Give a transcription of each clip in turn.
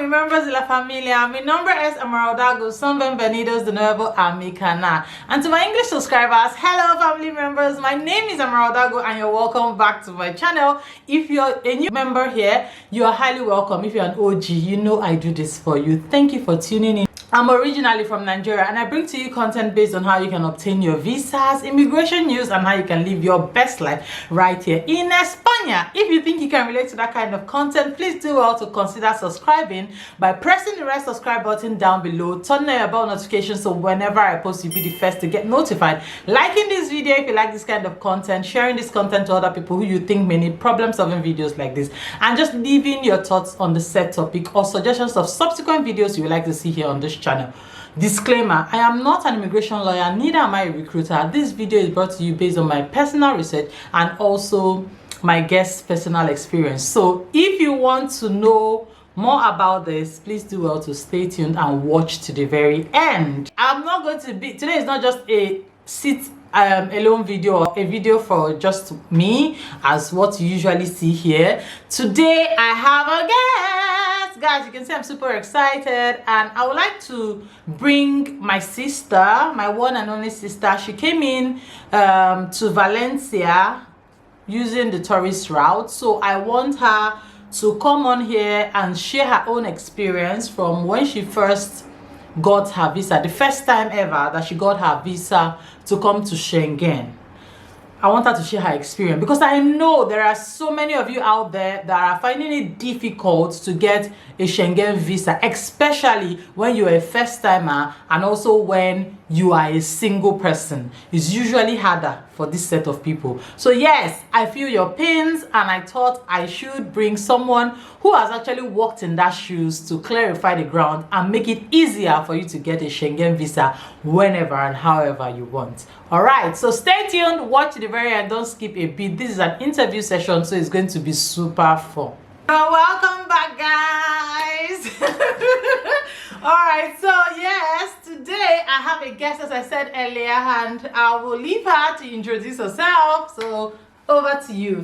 family members de la familia. Mi nombre es Amarodago, son bienvenidos de nuevo a mi canal. And to my English subscribers, hello family members. My name is Amarodago and you're welcome back to my channel. If you're a new member here, you are highly welcome. If you're an OG, you know I do this for you. Thank you for tuning in. I'm originally from Nigeria and I bring to you content based on how you can obtain your visas, immigration news, and how you can live your best life right here in España. If you think you can relate to that kind of content, please do well to consider subscribing by pressing the red subscribe button down below, turn on your bell notification so whenever I post you'll be the first to get notified, liking this video if you like this kind of content, sharing this content to other people who you think may need problem solving videos like this, and just leaving your thoughts on the said topic or suggestions of subsequent videos you would like to see here on this channel. Disclaimer, I am not an immigration lawyer, neither am I a recruiter. This video is brought to you based on my personal research and also my guest's personal experience. So if you want to know more about this, please do well to stay tuned and watch to the very end. I'm not going to be, today is not just a sit alone video or a video for just me as what you usually see here. Today I have a guest. Guys, you can see I'm super excited and I would like to bring my sister, my one and only sister. She came in to Valencia using the tourist route, so I want her to come on here and share her own experience from when she first got her visa, the first time ever that she got her visa to come to Schengen. I want her to share her experience because I know there are so many of you out there that are finding it difficult to get a Schengen visa, especially when you're a first timer and also when you are a single person. It's usually harder for this set of people. So yes, I feel your pains and I thought I should bring someone who has actually walked in that shoes to clarify the ground and make it easier for you to get a Schengen visa whenever and however you want. Alright, so stay tuned, watch to the very end, don't skip a beat. This is an interview session, so it's going to be super fun. Welcome back, guys. Alright, so yes, today I have a guest, as I said earlier, and I will leave her to introduce herself. So over to you.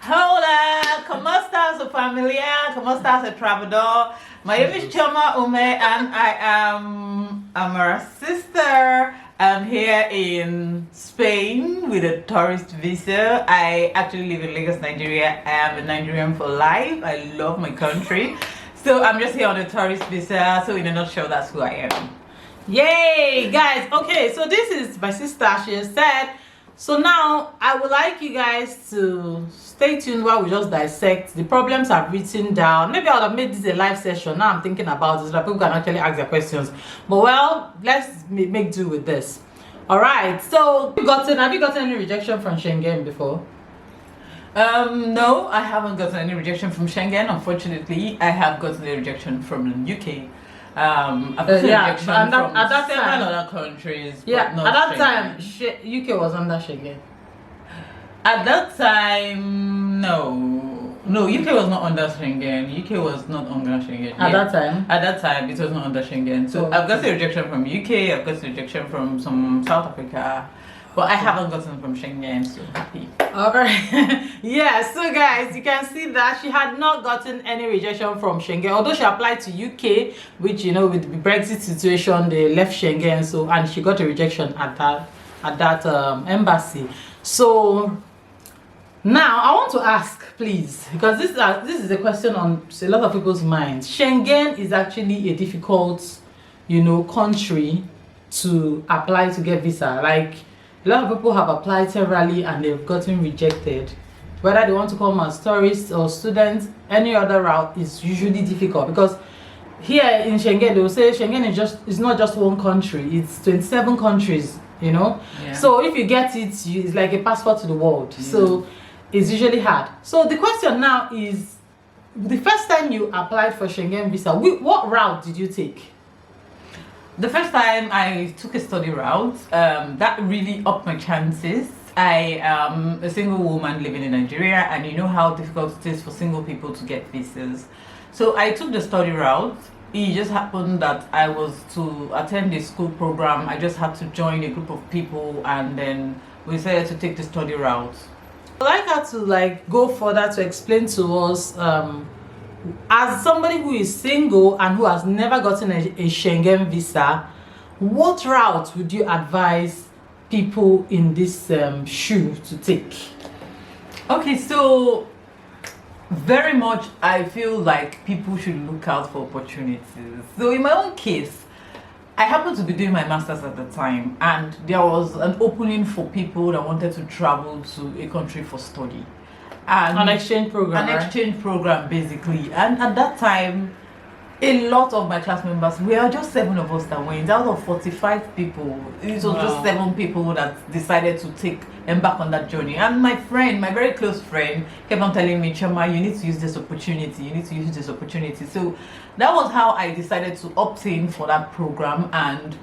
Hola, ¿cómo estás, familia? ¿Cómo estás, el trabajador? My name is Choma Ume and I am Amara's sister. I'm here in Spain with a tourist visa. I actually live in Lagos, Nigeria. I am a Nigerian for life. I love my country. So I'm just here on a tourist visa. So in a nutshell, that's who I am. Yay, guys. Okay, so this is my sister, she has said. So now I would like you guys to stay tuned while we just dissect the problems I've written down. Maybe I would have made this a live session. Now I'm thinking about this so that people can actually ask their questions. But well, let's make do with this. All right. So have you gotten any rejection from Schengen before? No, I haven't gotten any rejection from Schengen. Unfortunately, I have gotten a rejection from the UK. I've gotten rejection from several other countries. Yeah, but not at that Schengen. time, UK was under Schengen. At that time, no. No, UK was not under Schengen. UK was not under Schengen. At that time? At that time, it was not under Schengen. So I've got a rejection from UK, I've got a rejection from some South Africa. But I haven't gotten from Schengen, so happy. Alright. Yeah, so guys, you can see that she had not gotten any rejection from Schengen. Although she applied to UK, which, you know, with the Brexit situation, they left Schengen, so and she got a rejection at that embassy. So now I want to ask, please, because this is a question on a lot of people's minds. Schengen is actually a difficult, you know, country to apply to get visa. Like, a lot of people have applied severally and they've gotten rejected. Whether they want to come as tourists or students, any other route is usually difficult because here in Schengen, they will say Schengen is not just one country, it's 27 countries, you know. Yeah. So if you get it, it's like a passport to the world. Yeah. So it's usually hard. So the question now is, the first time you applied for Schengen visa, what route did you take? The first time I took a study route, that really upped my chances. I am a single woman living in Nigeria, and you know how difficult it is for single people to get visas. So I took the study route. It just happened that I was to attend a school program. I just had to join a group of people, and then we decided to take the study route. I'd like her to go further to explain to us as somebody who is single and who has never gotten a Schengen visa, what route would you advise people in this shoe to take? Okay, so very much I feel like people should look out for opportunities. So in my own case, I happened to be doing my master's at the time, and there was an opening for people that wanted to travel to a country for study. And An exchange program. An exchange program, basically. And at that time, a lot of my class members, we are just 7 of us that went. Out of 45 people, it was just 7 people that decided to embark on that journey. And my friend, my very close friend, kept on telling me, Chama, you need to use this opportunity. You need to use this opportunity. So that was how I decided to opt in for that program, and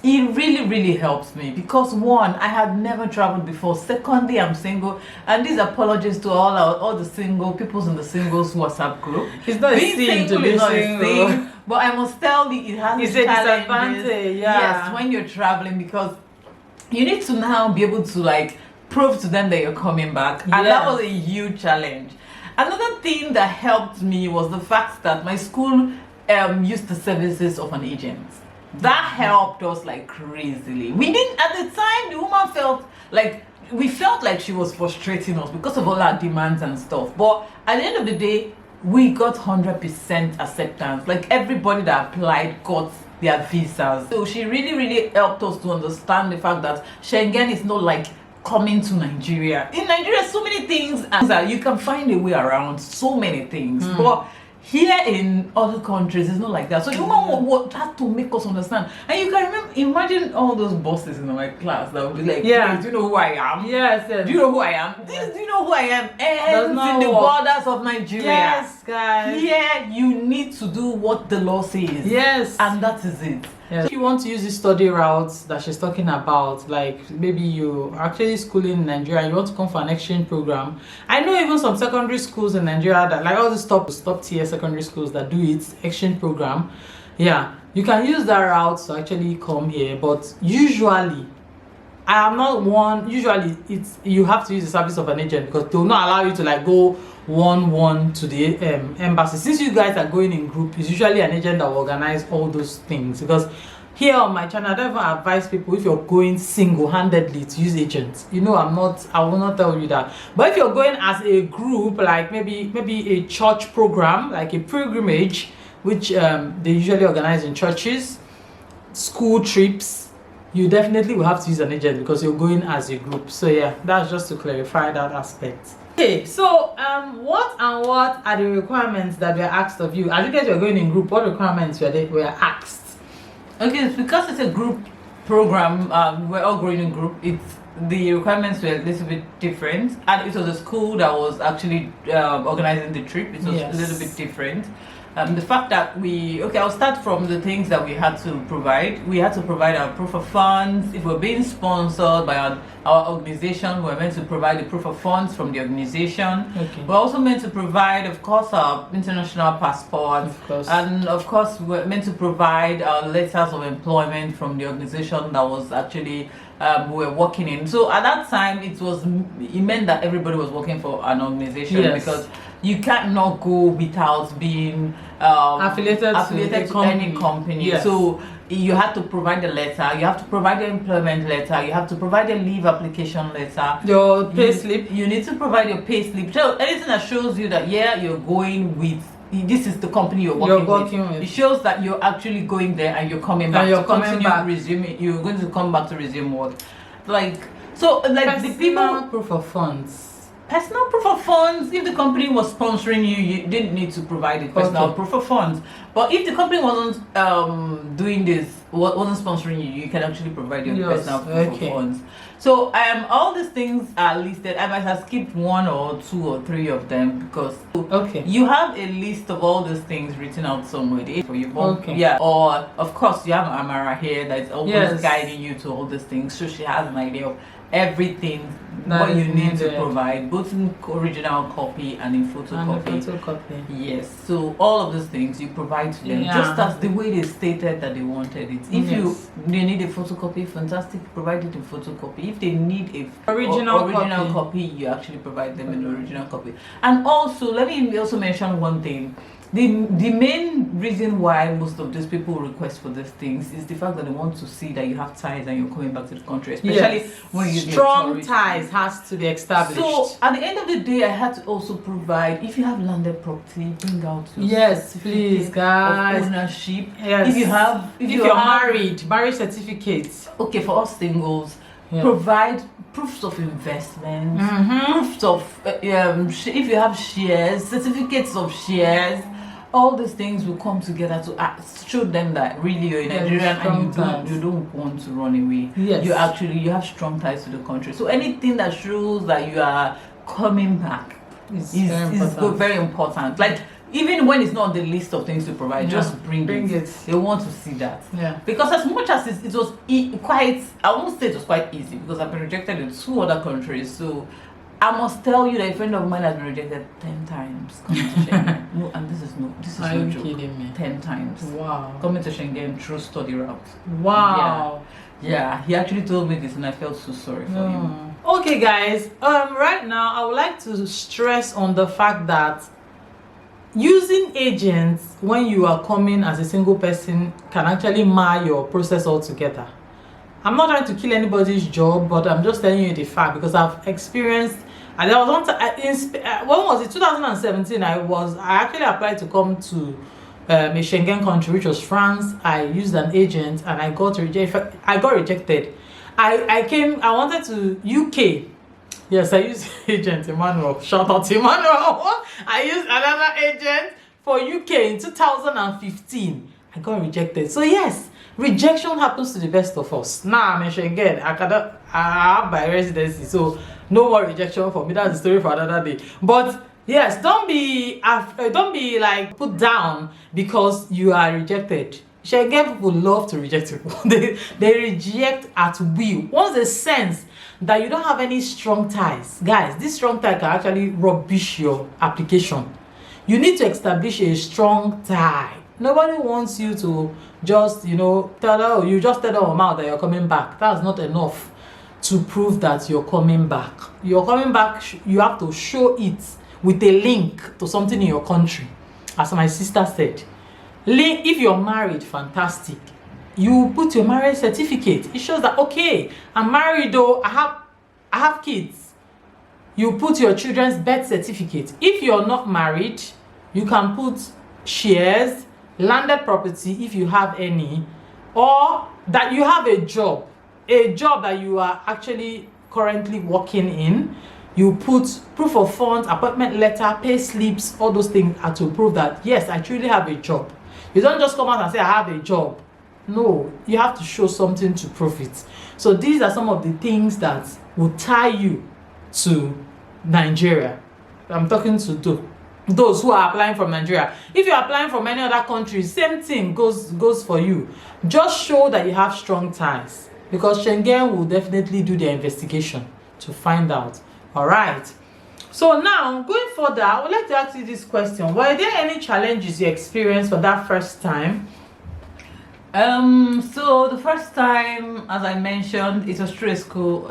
it really helps me because, one, I had never traveled before. Secondly, I'm single, and these apologies to all the single peoples in the singles WhatsApp group. It's not Being a sin to single be is not a single, sin, but I must tell you, it has it's its a challenges. disadvantage. Yeah. Yes, when you're traveling, because you need to now be able to like prove to them that you're coming back, and that was a huge challenge. Another thing that helped me was the fact that my school used the services of an agent. That helped us like crazily. We didn't, at the time, the woman felt like she was frustrating us because of all our demands and stuff. But at the end of the day, we got 100% acceptance. Like everybody that applied got their visas. So she really helped us to understand the fact that Schengen is not like coming to Nigeria. In Nigeria, so many things, and you can find a way around so many things. But here in other countries, it's not like that. So the woman had to make us understand. And you can imagine all those bosses in my class that would be like, yeah, do you know who I am? Yes. Do you know who I am? Do you know who I am? In the borders of Nigeria. Yes, guys. Here, you need to do what the law says. Yes. And that is it. Yes. If you want to use the study routes that she's talking about, like maybe you actually schooling in Nigeria, you want to come for an exchange program. I know even some secondary schools in Nigeria that, like all the top tier secondary schools that do it, exchange program. Yeah, you can use that route to actually come here, but usually I am not one. Usually you have to use the service of an agent because they will not allow you to like go one to the embassy. Since you guys are going in group, it's usually an agent that will organize all those things. Because here on my channel, I don't even advise people, if you're going single-handedly, to use agents. You know, I will not tell you that. But if you're going as a group, like maybe a church program, like a pilgrimage, which they usually organize in churches, school trips, you definitely will have to use an agent because you're going as a group. So yeah, that's just to clarify that aspect. Okay, so what are the requirements that were asked of you? As you guys were going in group, what requirements were asked? Okay, because it's a group program, we're all going in group. The requirements were a little bit different, and it was a school that was actually organizing the trip. It was a little bit different. The fact that I'll start from the things that we had to provide. We had to provide our proof of funds. If we're being sponsored by our organization, we're meant to provide the proof of funds from the organization. Okay. We're also meant to provide, of course, our international passports. Of course. And of course, we're meant to provide our letters of employment from the organization that was actually we were working in. So at that time, it meant that everybody was working for an organization. Yes. Because you can't not go without being affiliated to any company. Yes. So you have to provide the letter, you have to provide the employment letter, you have to provide a leave application letter, your pay slip. You need to provide your pay slip. So anything that shows you that you're going with, this is the company you're working with. It shows that you're actually going there and you're coming back. You're going to come back to resume work. The people proof of funds. Personal proof of funds. If the company was sponsoring you, you didn't need to provide a personal proof of funds. But if the company wasn't wasn't sponsoring you, you can actually provide your personal proof of funds. So all these things are listed. I might have skipped 1 or 2 or 3 of them because you have a list of all these things written out somewhere for you. Yeah. Or of course you have Amara here that is always guiding you to all these things, so she has an idea of everything what you need to provide, both in original copy and in photocopy. Yes, so all of those things you provide to them, just as the way they stated that they wanted it. If they need a photocopy, fantastic, provide it in photocopy. If they need a original copy, you actually provide them an original copy. And also, let me also mention one thing. the main reason why most of these people request for these things is the fact that they want to see that you have ties and you're coming back to the country, especially when you strong ties has to be established. So at the end of the day, I had to also provide, if you have landed property, bring out your yes, please, guys, of ownership. Yes. If you're married, marriage certificates. Okay, for us singles, provide proofs of investment, proofs of if you have shares, certificates of shares. All these things will come together to show them that really you're a Nigerian and you don't want to run away. Yes. You have strong ties to the country. So anything that shows that you are coming back is very important. Like, even when it's not on the list of things to provide, just bring it. They want to see that. Yeah. Because as much as it was quite, I won't say it was quite easy, because I've been rejected in 2 other countries. So I must tell you that a friend of mine has been rejected 10 times coming to Schengen. No, and this is no joke. Kidding me? 10 times. Wow. Coming to Schengen through study route. Wow. Yeah, he actually told me this and I felt so sorry for him. Okay, guys. Right now I would like to stress on the fact that using agents when you are coming as a single person can actually mar your process altogether. I'm not trying to kill anybody's job, but I'm just telling you the fact, because I've experienced. And there was one time, when was it? 2017. I actually applied to come to a Schengen country, which was France. I used an agent and I got rejected. I wanted to UK. Yes, I used agent Emmanuel. Shout out to Emmanuel. I used another agent for UK in 2015. I got rejected. So yes, rejection happens to the best of us. Now I'm in Schengen. I have my residency, so no more rejection for me. That's the story for another day. But yes, don't be like put down because you are rejected. Schengen people love to reject people. they reject at will. Once they sense that you don't have any strong ties, guys, this strong tie can actually rubbish your application. You need to establish a strong tie. Nobody wants you to just, tell them mouth that you're coming back. That's not enough to prove that you're coming back. You're coming back, you have to show it with a link to something in your country. As my sister said, if you're married, fantastic. You put your marriage certificate. It shows that, okay, I'm married though, I have kids. You put your children's birth certificate. If you're not married, you can put shares, landed property if you have any, or that you have a job that you are actually currently working in. You put proof of funds, appointment letter, pay slips, all those things are to prove that yes, I truly have a job. You don't just come out and say I have a job. No, you have to show something to prove it. So these are some of the things that will tie you to Nigeria. I'm talking to those who are applying from Nigeria. If you're applying from any other country, same thing goes for you. Just show that you have strong ties, because Schengen will definitely do their investigation to find out. All right. So now, going further, I would like to ask you this question. Were there any challenges you experienced for that first time? So the first time, as I mentioned, it was through a school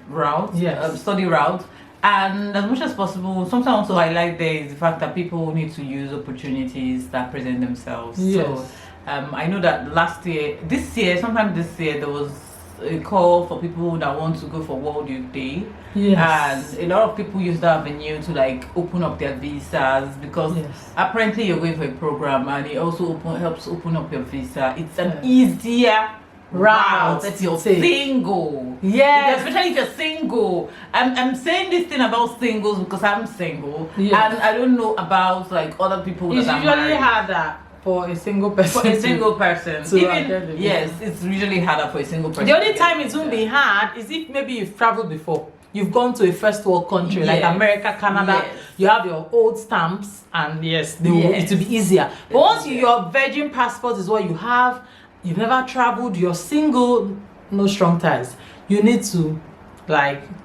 route, study route. And as much as possible, sometimes also highlight there is the fact that people need to use opportunities that present themselves. Yes. So I know that sometime this year, there was a call for people that want to go for World Youth Day. Yes. And a lot of people use that avenue to like open up their visas, because apparently you're going for a program and it also helps open up your visa. It's an easier route if you're single. Yes. Especially if you're single. I'm saying this thing about singles because I'm single. Yes. And I don't know about like other people it's that are usually married. harder for a single person. For a single person. Yes, it's usually harder for a single person. The only time it won't be hard is if maybe you've traveled before. You've gone to a first world country like America, Canada. You have your old stamps, and it will be easier. But once your virgin passport is what you have, you've never traveled, you're single, no strong ties. You need to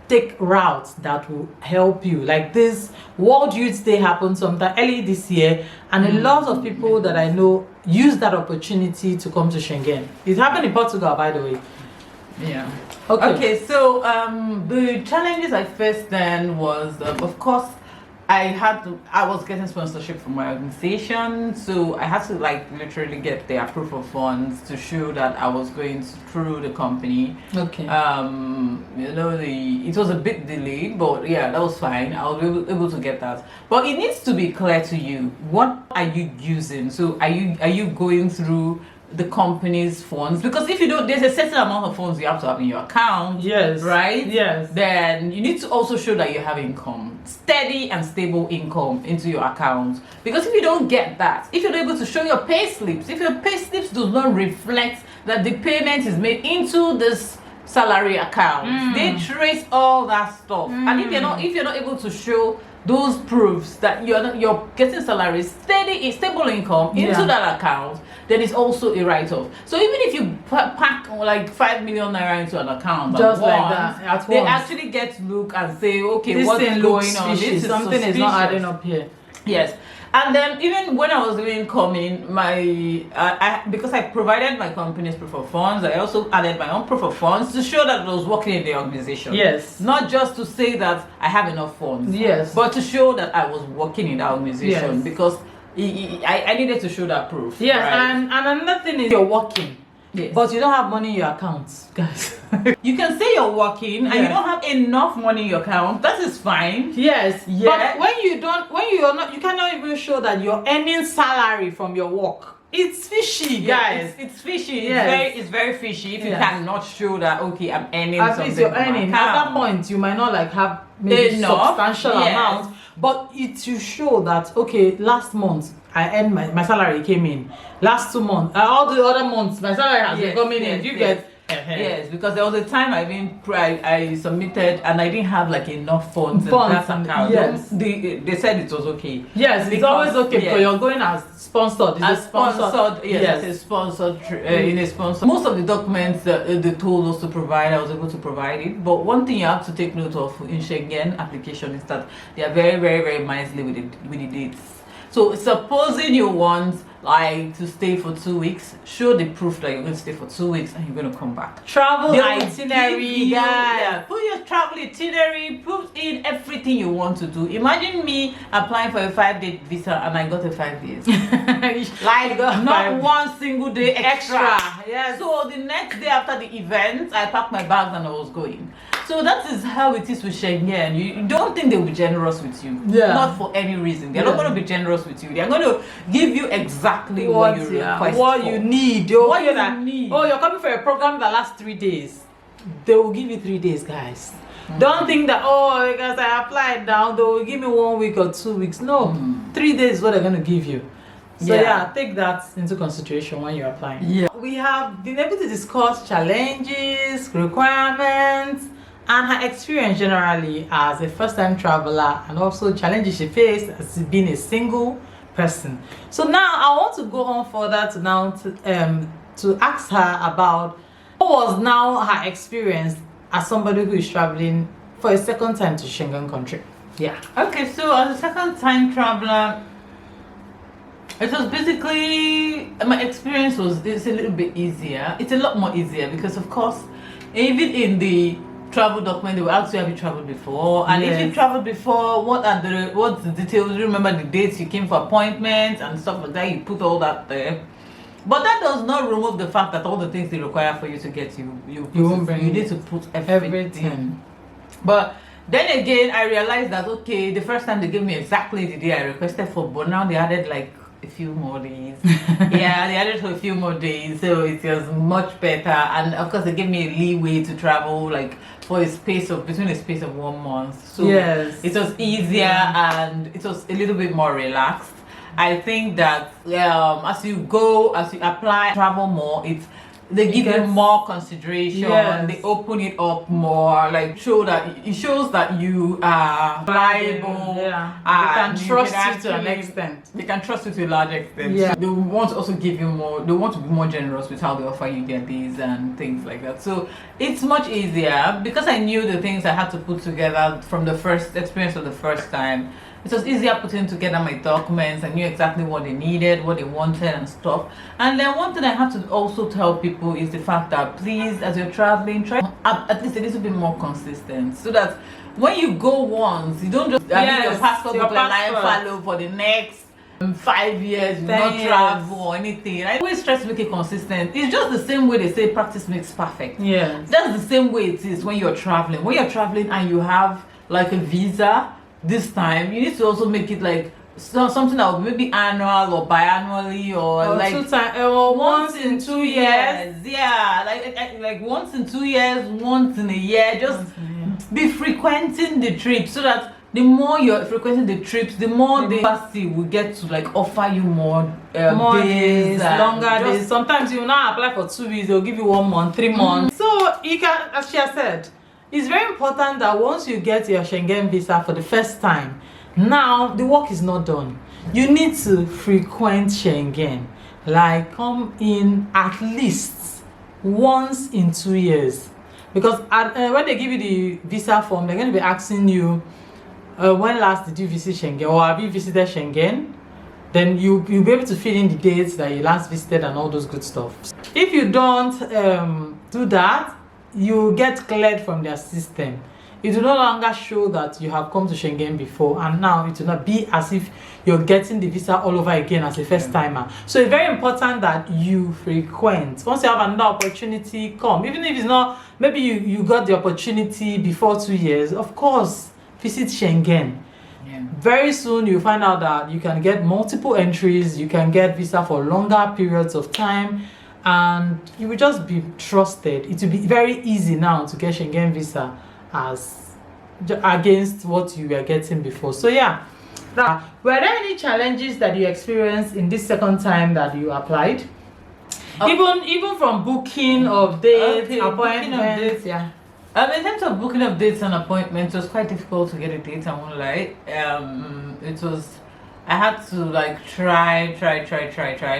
take routes that will help you. Like this World Youth Day happened sometime early this year, and a lot of people that I know used that opportunity to come to Schengen. It happened in Portugal, by the way. Yeah. Okay, so the challenges I faced then was, of course, I was getting sponsorship from my organization, so I had to like literally get the approval funds to show that I was going through the company. Okay. You know, it was a bit delayed, but yeah, that was fine. I was able to get that. But it needs to be clear to you, what are you using? So are you going through the company's funds? Because if you don't, there's a certain amount of funds you have to have in your account. Yes. Right? Yes. Then you need to also show that you have income, steady and stable income into your account. Because if you don't get that, if you're not able to show your pay slips, if your pay slips do not reflect that the payment is made into this salary account, they trace all that stuff. And if you're not able to show those proofs that you're getting salary, stable income into that account, then it's also a write-off. So even if you pack like 5 million naira into an account, just like that, they actually get to look and say, okay, this what's thing going on? Fishy. This is Something suspicious. is not adding up here. Yes. And then even when I was doing incoming, because I provided my company's proof of funds, I also added my own proof of funds to show that I was working in the organization. Yes. Not just to say that I have enough funds. Yes. But to show that I was working in the organization. Yes. Because I needed to show that proof. Yes, right? and another thing is you're working. Yes. But you don't have money in your account, guys. You can say you're working and you don't have enough money in your account. That is fine. Yes. Yeah. But you cannot even show that you're earning salary from your work. It's fishy, guys. It's fishy. Yes. It's very fishy if you cannot show that, okay, I'm earning At something. least you're from my earning. account. At that point, you might not like have maybe Enough, substantial yes. amount, but it to show that, okay, last month I earned my salary came in. Last 2 months, all the other months, my salary has been coming in. You get. Yes, because there was a time I submitted and I didn't have like enough funds in that account. Yes. They said it was okay. Yes, it's always okay because you're going as sponsored. As sponsored, yes, as a sponsored in a sponsor. Most of the documents that they told us to provide, I was able to provide it. But one thing you have to take note of in Schengen application is that they are very, very, very miserly with the dates. So supposing you want like to stay for 2 weeks, show the proof that you're going to stay for 2 weeks and you're going to come back. Travel itinerary, yeah, put your travel itinerary, put in everything you want to do. Imagine me applying for a 5-day visa and I got a 5 days. Like not one single day extra. Yes. So the next day after the event, I packed my bags and I was going. So that is how it is with Schengen. You don't think they'll be generous with you. Yeah. Not for any reason. They're not going to be generous with you. They're going to give you exactly what you request what for. you need. What you need. Oh, you're coming for a program that lasts 3 days. They will give you 3 days, guys. Don't think that, oh, because I applied now, they will give me 1 week or 2 weeks. No, 3 days is what they're going to give you. So yeah, take that into consideration when you're applying. Yeah. We have been able to discuss challenges, requirements, and her experience generally as a first-time traveler, and also challenges she faced as being a single person. So now I want to go on further to ask her about what was now her experience as somebody who is traveling for a second time to Schengen country. Yeah. Okay, so as a second-time traveler, it was basically, my experience it's a little bit easier. It's a lot more easier because, of course, even in the travel document, they will ask you, have you traveled before? And if you traveled before, what's the details? You remember the dates you came for appointments and stuff like that. You put all that there. But that does not remove the fact that all the things they require for you to get you need to put everything. But then again, I realized that, okay, the first time they gave me exactly the day I requested for, but now they added like a few more days. Yeah, they added for a few more days, so it was much better. And of course, they gave me a leeway to travel like for between a space of 1 month. So it was easier and it was a little bit more relaxed. I think that as you apply, travel more, they give you more consideration. They open it up more, like it shows that you are reliable. They can trust you to an extent. They can trust you to a large extent. Yeah. So they want to also give you more. They want to be more generous with how they offer you their days and things like that. So it's much easier because I knew the things I had to put together from the first experience of the first time. it was easier putting together my documents. I knew exactly what they needed, what they wanted and stuff. And then one thing I have to also tell people is the fact that please, as you're traveling, try at least a little bit more consistent, so that when you go once, you don't just your passport will follow for the next 5 years, you not travel or anything. I always try to make it consistent. It's just the same way they say practice makes perfect. Yeah, that's the same way it is when you're traveling. When you're traveling and you have like a visa, this time you need to also make it like something that will maybe annual or biannually or like 2 times or once in 2 years. Yeah, like once in 2 years, once in a year. Just be frequenting the trip, so that the more you're frequenting the trips, the more the embassy will get to like offer you more days, longer days. Sometimes you will not apply for 2 weeks, they'll give you 1 month, 3 months. So you can, as she has said, it's very important that once you get your Schengen visa for the first time, now the work is not done. You need to frequent Schengen, like come in at least once in 2 years, because when they give you the visa form, they're going to be asking you when last did you visit Schengen, or have you visited Schengen. Then you'll be able to fill in the dates that you last visited and all those good stuff. If you don't do that, you get cleared from their system. It will no longer show that you have come to Schengen before, and now it will not be as if you're getting the visa all over again as a first timer. So it's very important that you frequent. Once you have another opportunity, come. Even if it's not, maybe you got the opportunity before 2 years, of course, visit Schengen. Very soon you'll find out that you can get multiple entries, you can get visa for longer periods of time, and you will just be trusted. It will be very easy now to get Schengen visa as against what you were getting before. So yeah, were there any challenges that you experienced in this second time that you applied? Even from booking of dates, appointments, yeah. In terms of booking of dates and appointments, it was quite difficult to get a date, I won't lie. I had to like try.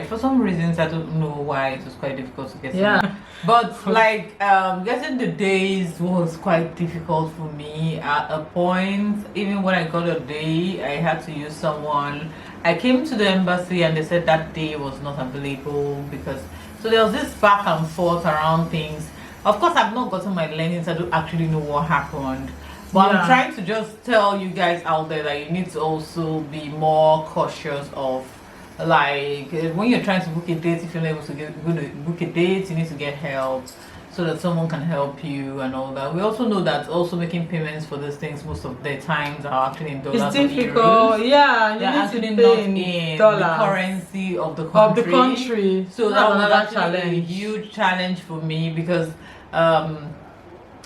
For some reasons, I don't know why it was quite difficult to get some. But like getting the days was quite difficult for me at a point. Even when I got a day, I had to use someone. I came to the embassy and they said that day was not available because, so there was this back and forth around things. Of course, I've not gotten my learnings. I don't actually know what happened. But I'm trying to just tell you guys out there that you need to also be more cautious of, like, when you're trying to book a date, if you're not able to book a date, you need to get help so that someone can help you and all that. We also know that also making payments for these things most of the times are actually in dollars. It's difficult, yeah. They're actually not in the currency of the country. So that was actually a huge challenge for me because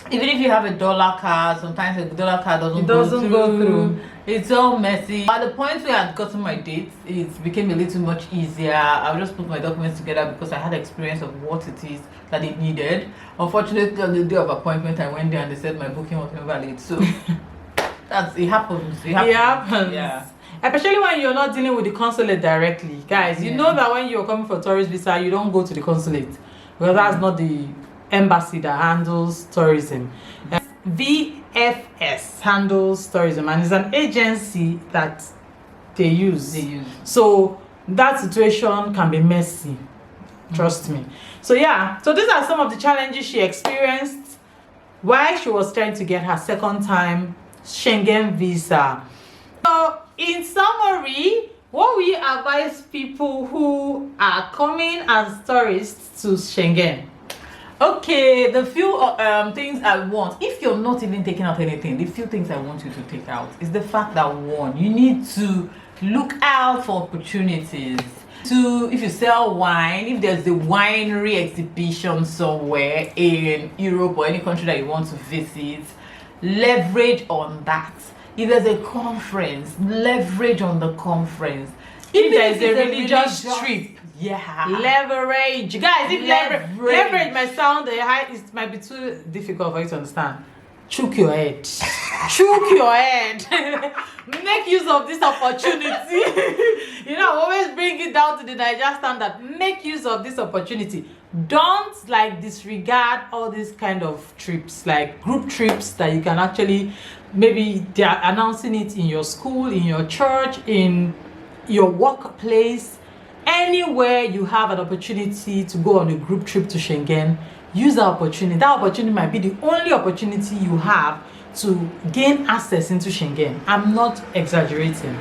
even if you have a dollar card, sometimes the dollar card doesn't go through. It's all messy. At the point where I had gotten my dates, it became a little much easier. I would just put my documents together because I had experience of what it is that it needed. Unfortunately, on the day of appointment, I went there and they said my booking was invalid. So it happens. It happens. Yeah. Especially when you're not dealing with the consulate directly. Guys, you know that when you're coming for tourist visa, you don't go to the consulate. Well, that's not the embassy that handles tourism. VFS handles tourism, and it's an agency that they use. So that situation can be messy, trust me. So yeah, so these are some of the challenges she experienced while she was trying to get her second time Schengen visa. So in summary, what will you advise people who are coming as tourists to Schengen? Okay, the few things I want, if you're not even taking out anything, the few things I want you to take out is the fact that, one, you need to look out for opportunities. Two, if you sell wine, if there's a winery exhibition somewhere in Europe or any country that you want to visit, leverage on that. If there's a conference, leverage on the conference. If there's a religious trip, leverage. Guys, if leverage might sound it might be too difficult for you to understand. Chook your head. Chook your head. Make use of this opportunity. You know, always bring it down to the Niger standard. Make use of this opportunity. Don't like disregard all these kind of trips, like group trips that you can actually maybe they are announcing it in your school, in your church, in your workplace, anywhere you have an opportunity to go on a group trip to Schengen, use that opportunity. That opportunity might be the only opportunity you have to gain access into Schengen. I'm not exaggerating.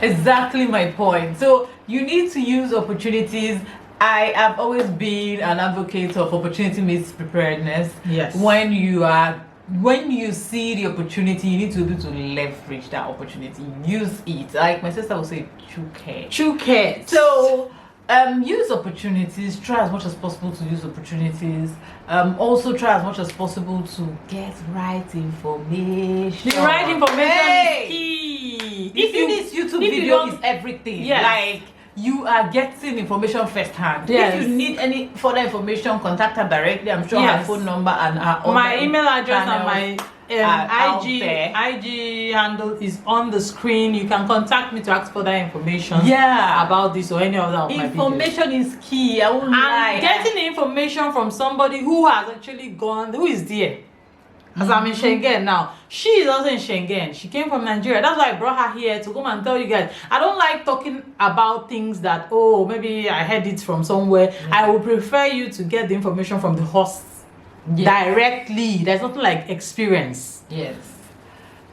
Exactly my point. So you need to use opportunities. I have always been an advocate of opportunity meets preparedness. Yes. When you see the opportunity, you need to be able to leverage that opportunity. Use it. Like my sister would say, Chuke. So use opportunities. Try as much as possible to use opportunities. Also try as much as possible to get right information. The right information Hey! is key. If you need YouTube if you video don't- is everything. Yes. Like you are getting information firsthand. Yes. If you need any further information, contact her directly. I'm sure Yes. her phone number and her my other email address and channels my are out IG there. IG handle is on the screen. You can contact me to ask for that information. Yeah. About this or any other of my videos. Information is key. I won't lie. And getting the information from somebody who has actually gone, who is there. As I'm in Schengen now. She is also in Schengen. She came from Nigeria. That's why I brought her here to come and tell you guys. I don't like talking about things that, oh, maybe I heard it from somewhere. I would prefer you to get the information from the host directly. There's nothing like experience. Yes.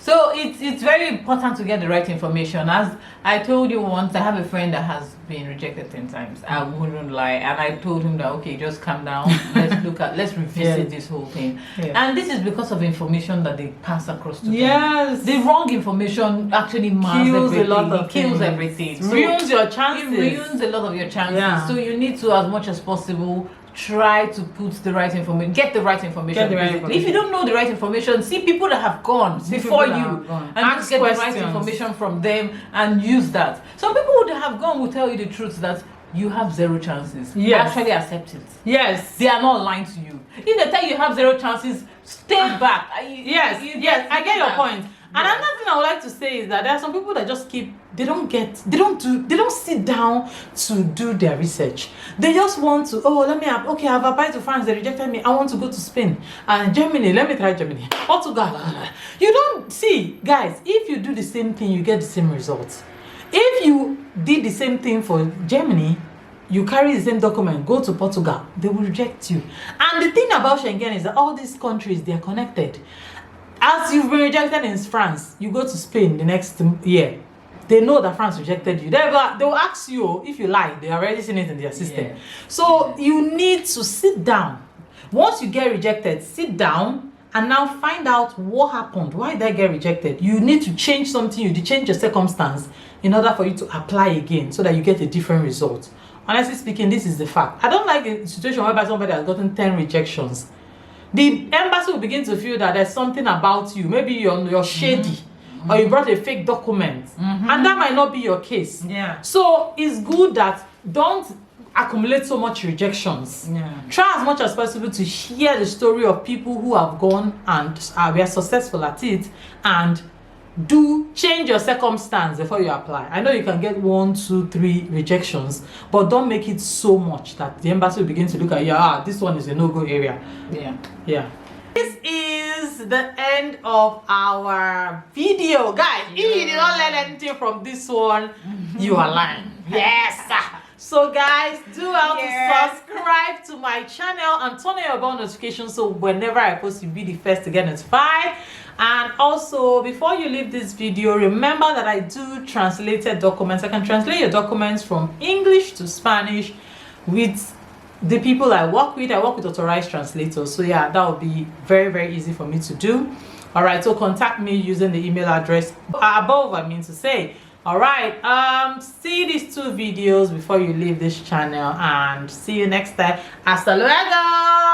So it's very important to get the right information. As I told you once, I have a friend that has been rejected 10 times. I wouldn't lie. And I told him that, okay, just calm down. Let's revisit this whole thing. Yeah. And this is because of information that they pass across to them. Yes. The wrong information actually kills Kills a lot of It kills things. everything. So Ruins your chances. it ruins a lot of your chances. Yeah. So you need to, as much as possible, try to put the right information, get the right information. Get the right basically. If you don't know the right information, see people that have gone before you and Ask just get the right questions. information from them and use that. Some people that have gone will tell you the truth that you have 0 chances. Yes. Actually accept it. Yes. They are not lying to you. If they tell you have 0 chances, stay back. Yes, I get your point. And another thing I would like to say is that there are some people that just they don't sit down to do their research. They just want to, I've applied to France, they rejected me, I want to go to Spain and Germany, let me try Germany, Portugal. You don't see, guys, if you do the same thing, you get the same results. If you did the same thing for Germany, you carry the same document, go to Portugal, they will reject you. And the thing about Schengen is that all these countries, they are connected. As you've been rejected in France, you go to Spain the next year. They know that France rejected you. They will ask you if you lie. They already seen it in their system. Yeah. So you need to sit down. Once you get rejected, sit down and now find out what happened. Why did I get rejected? You need to change something. You need to change your circumstance in order for you to apply again so that you get a different result. Honestly speaking, this is the fact. I don't like a situation whereby somebody has gotten 10 rejections. The embassy will begin to feel that there's something about you. Maybe you're shady, or you brought a fake document, and that might not be your case. Yeah. So it's good that don't accumulate so much rejections. Yeah. Try as much as possible to hear the story of people who have gone and were successful at it, and change your circumstance before you apply. I know you can get 1, 2, 3 rejections, but don't make it so much that the embassy will begin to look at you. This one is a no-go area. Yeah. This is the end of our video, guys. If you did not learn anything from this one, you are lying. Yes. So guys, do help to subscribe to my channel and turn on your bell notifications so whenever I post, you'll be the first to get notified. And also, before you leave this video, remember that I do translated documents. I can translate your documents from English to Spanish with the people I work with. I work with authorized translators. So yeah, that would be very, very easy for me to do. All right, so contact me using the email address above, I mean to say. All right, see these 2 videos before you leave this channel, and see you next time. Hasta luego.